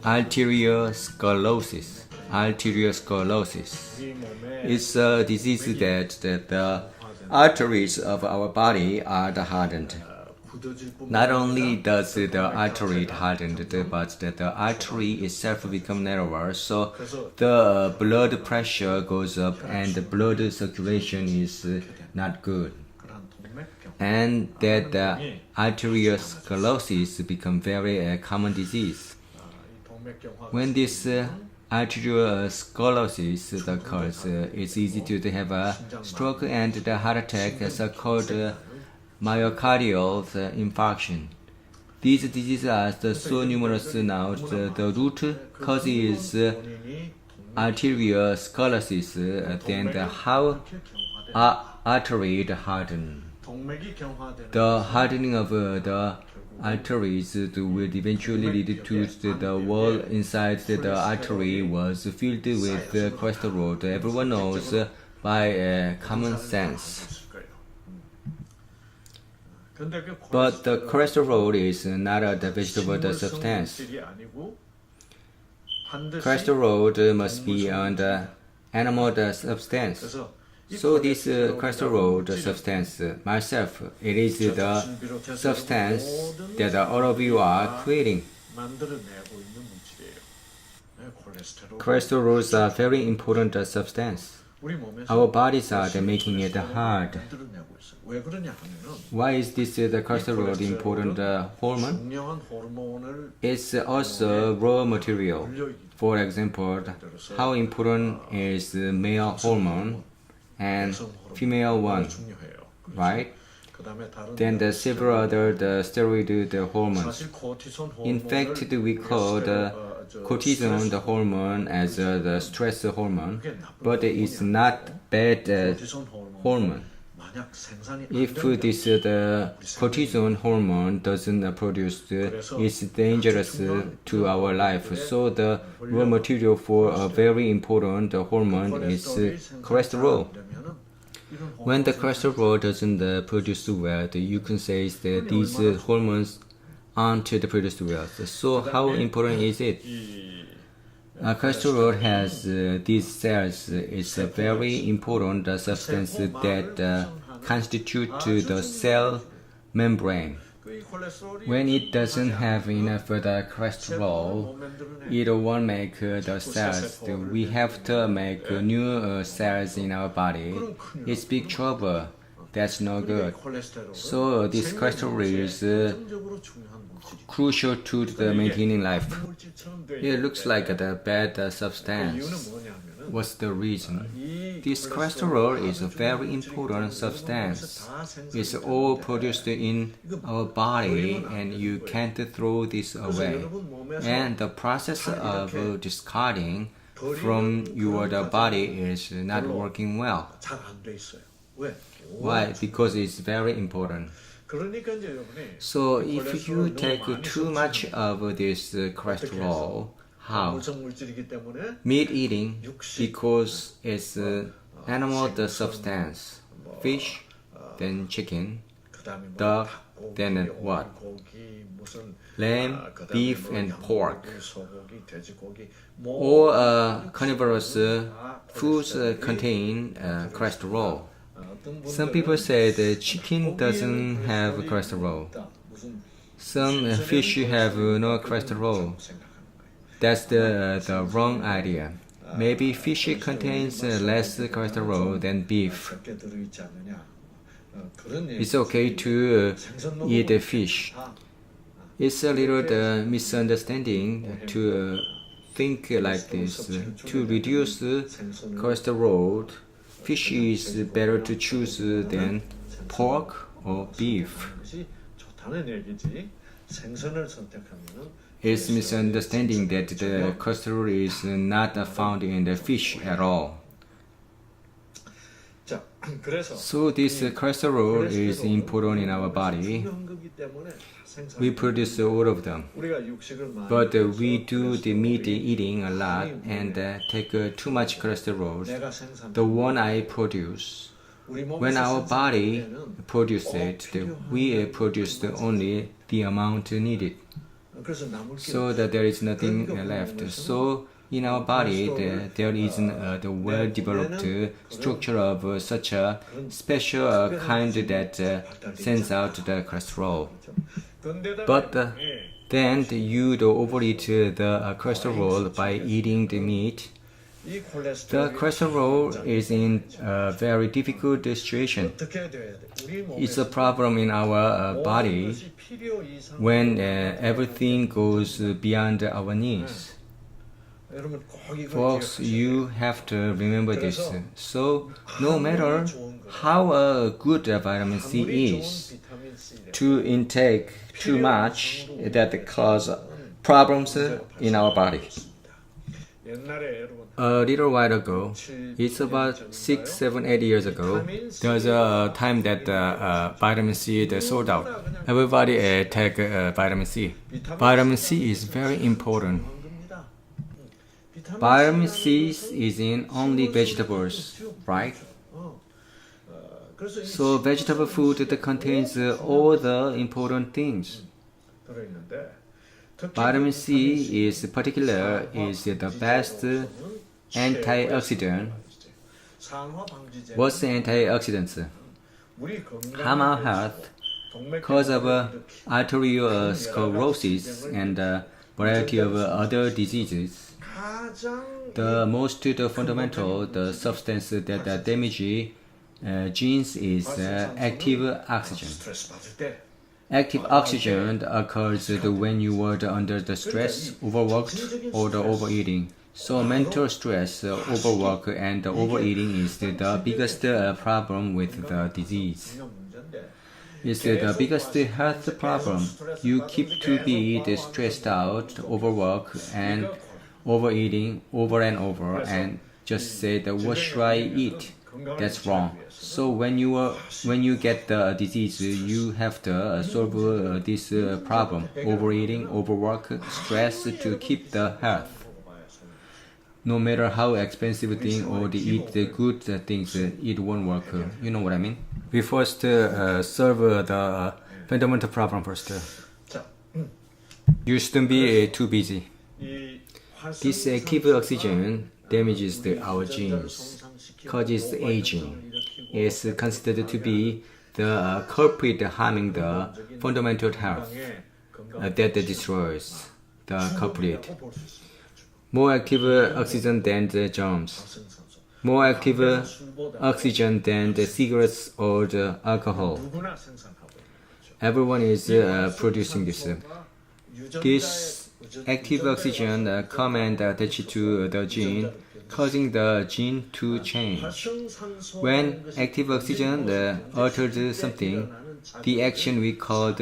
arteriosclerosis. Arteriosclerosis is a disease that the arteries of our body are hardened. Not only does the artery harden, but the artery itself becomes narrower, so the blood pressure goes up and the blood circulation is not good. And that arteriosclerosis become very common disease. When this arteriosclerosis occurs, it's easy to have a stroke and the heart attack, so-called myocardial infarction. These diseases are so numerous now. The root cause is arteriosclerosis, then how artery harden. The hardening of the arteries will eventually lead to the wall inside the artery was filled with cholesterol. Everyone knows by common sense. But the cholesterol is not a vegetable substance. Cholesterol must be an animal substance. So this cholesterol substance, myself, it is the substance that all of you are creating. Cholesterol are very important substance. Our bodies are making it hard. Why is this the cholesterol important hormone? It's also raw material. For example, how important is male hormone and female one, right? Then the several other steroid hormones. In fact, we call the cortisone the hormone as the stress hormone, but it's not bad hormone. If this the cortisone hormone doesn't produce, it's dangerous to our life. So the raw material for a very important hormone is cholesterol. When the cholesterol doesn't produce well, you can say that these hormones aren't produced well. So how important is it? Cholesterol has these cells. It's a very important substance that constitute the cell membrane. When it doesn't have enough the cholesterol, it won't make the cells. We have to make new cells in our body. It's big trouble. That's no good. So this cholesterol is crucial to the maintaining life. It looks like a bad substance. What's the reason? This cholesterol is a very important substance. It's all produced in our body and you can't throw this away. And the process of discarding from your body is not working well. Why? Because it's very important. So if you take too much of this cholesterol, how? Meat eating, because it's animal substance. Fish, then chicken, duck, then what? Lamb, beef, and pork. All carnivorous foods contain cholesterol. Some people say the chicken doesn't have cholesterol. Some fish have no cholesterol. That's the wrong idea. Maybe fish contains less cholesterol than beef. It's okay to eat fish. It's a little misunderstanding to think like this. To reduce cholesterol, fish is better to choose than pork or beef. It's misunderstanding that the cholesterol is not found in the fish at all. So this cholesterol is important in our body. We produce all of them. But we do the meat eating a lot and take too much cholesterol. The one I produce, when our body produces it, we produce only the amount needed. so that there is nothing left. So in our body, there isn't the well-developed structure of such a special kind that sends out the cholesterol. But then you overeat the cholesterol by eating the meat. The cholesterol is in a very difficult situation. It's a problem in our body when everything goes beyond our needs. Folks, you have to remember this. So, no matter how good vitamin C is, to intake too much that cause problems in our body. A little while ago, it's about 6, 7, 8 years ago, there was a time that vitamin C is sold out. Everybody take vitamin C. Vitamin C is very important. Vitamin C is in only vegetables, right? So vegetable food that contains all the important things. Vitamin C is the best antioxidant. What's the antioxidants? Harm our health, cause of arteriosclerosis and a variety of other diseases. The most fundamental substance that damages genes is active oxygen. Active oxygen occurs when you are under the stress, overworked, or the overeating. So mental stress, overwork, and overeating is the biggest problem with the disease. It's the biggest health problem. You keep to be stressed out, overwork, and overeating over and over, and just say that what should I eat? That's wrong. So when you get the disease, you have to solve this problem: overeating, overwork, stress to keep the health. No matter how expensive thing or eat the good things, it won't work. You know what I mean? We first solve the fundamental problem first. You shouldn't be too busy. This active oxygen damages our genes, causes aging. Is considered to be the culprit harming the fundamental health that destroys the culprit. More active oxygen than the germs. More active oxygen than the cigarettes or the alcohol. Everyone is producing this. This active oxygen come and attach to the gene, causing the gene to change. When active oxygen alters something, the action we call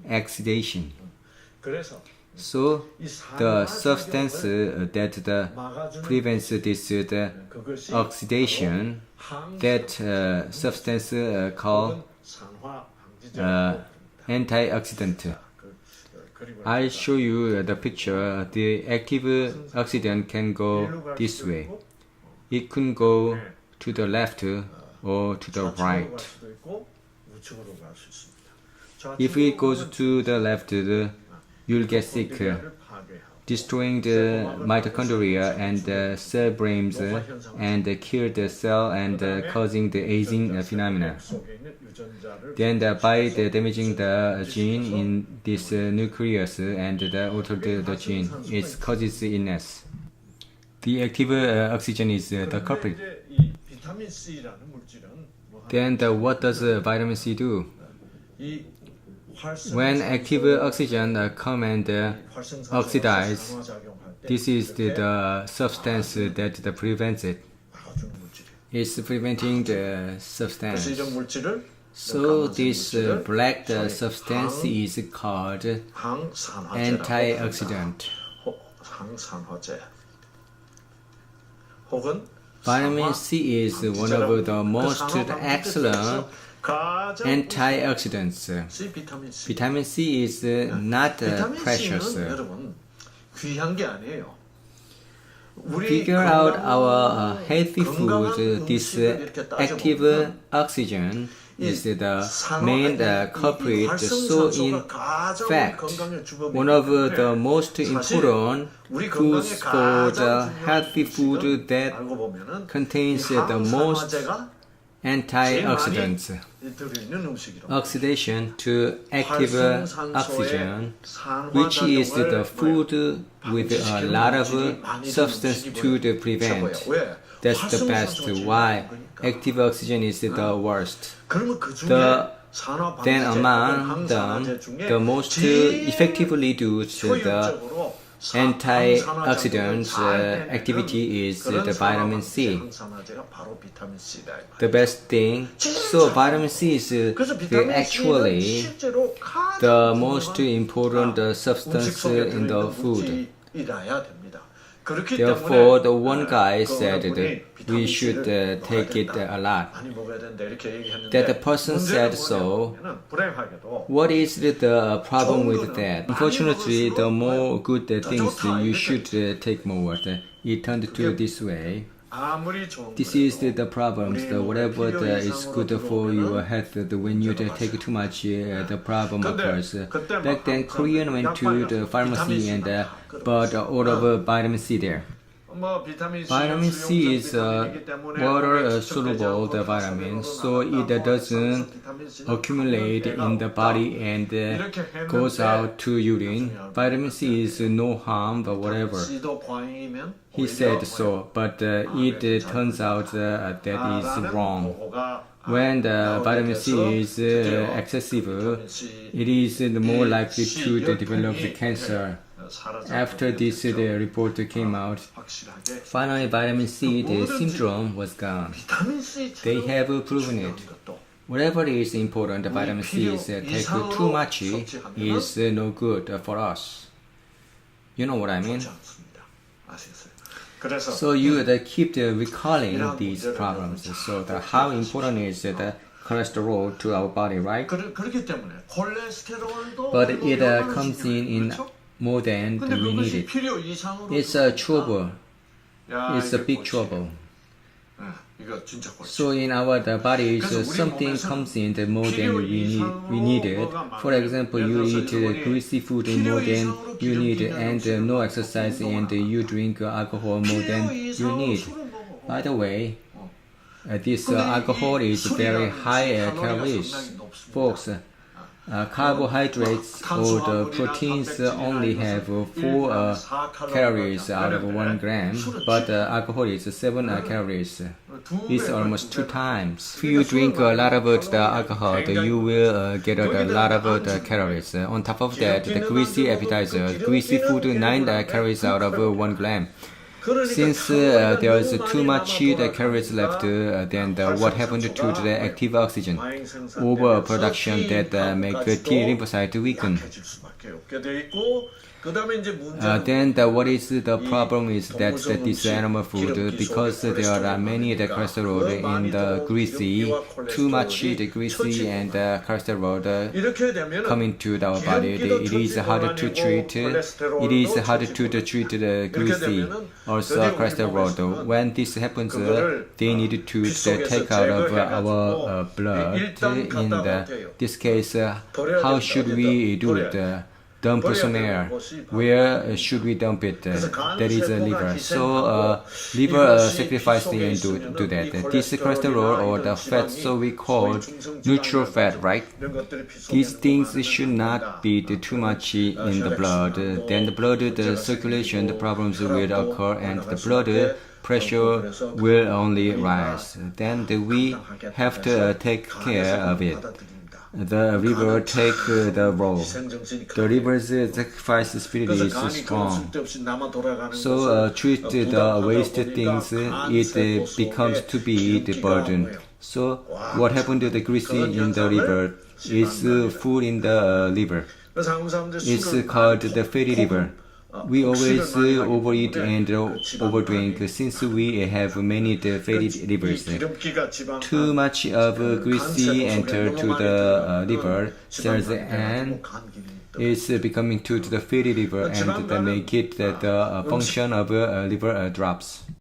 oxidation. So the substance that prevents this oxidation, that substance called antioxidant. I'll show you the picture. The active oxygen can go this way. It can go to the left or to the right. If it goes to the left, you'll get sick, destroying the mitochondria and the cell brains and kill the cell and causing the aging phenomena. Then by damaging the gene in this nucleus and alter the gene, it causes illness. The active oxygen is the culprit. Then what does vitamin C do? When active oxygen come and oxidize, this is the substance that prevents it. It's preventing the substance. So this black substance is called antioxidant. Vitamin C is one of the most excellent antioxidants. Vitamin C is not precious. Figure out our healthy food. This active oxygen is the main culprit. So in fact, one of the most important foods for the healthy food that contains the most antioxidants, oxidation to active oxygen, which is the food with a lot of substance to prevent. That's the best. Why? Active oxygen is the worst. Then among them, the most effectively reduce the antioxidant activity is the vitamin C. The best thing. So vitamin C is actually the most important substance in the food. Therefore, the one guy said that we should take it a lot. That the person said so. What is the problem with that? Unfortunately, the more good things you should take more. It turned to this way. This is the problem. Whatever is good for your health, when you take too much, the problem occurs. Back then, Korean went to the pharmacy and bought all of vitamin C there. Vitamin C is water-soluble vitamin, so it doesn't accumulate in the body and goes out to urine. Vitamin C is no harm, but whatever. He said so, but it turns out that is wrong. When the vitamin C is excessive, it is more likely to develop the cancer. After this report came out, finally vitamin C the syndrome was gone. They have proven it. Whatever is important, vitamin C is take too much is no good for us. You know what I mean? So you keep recalling these problems. So how important is the cholesterol to our body, right? But it comes in more than we need it. It's a trouble. It's a big trouble. So in our bodies, something comes in more than we need it. For example, you eat greasy food more than you need, and no exercise, and you drink alcohol more than you need. By the way, this alcohol is very high calories, folks. Carbohydrates or the proteins only have 4 calories out of 1 gram, but alcohol is 7 calories. It's almost 2 times. If you drink a lot of the alcohol, you will get a lot of calories. On top of that, the greasy appetizer, greasy food 9 calories out of 1 gram. Since there is too much calories left, then what happened to the active oxygen? Overproduction that make T lymphocyte weaken. Then what is the problem is that this animal food, because there are many cholesterol in the greasy, too much greasy and cholesterol coming to our body. It is hard to treat. It is hard to treat the greasy, also cholesterol. When this happens, they need to take out of our blood. In this case, how should we do it? Dump somewhere. Where should we dump it? That is liver. So liver sacrifice and do that. This cholesterol or the fat, so we call neutral fat, right? These things should not be too much in the blood. Then the blood, the circulation, the problems will occur, and the blood pressure will only rise. Then we have to take care of it. The liver take the role. The liver's sacrifice spirit is strong. So treat the wasted things, it becomes to be the burden. So what happened to the greasy in the liver is food in the liver. It's called the fatty liver. We always overeat and overdrink since we have many fatty livers. Too much of greasy enter to the liver cells and is becoming to the fatty liver, and that make it that the function of liver drops.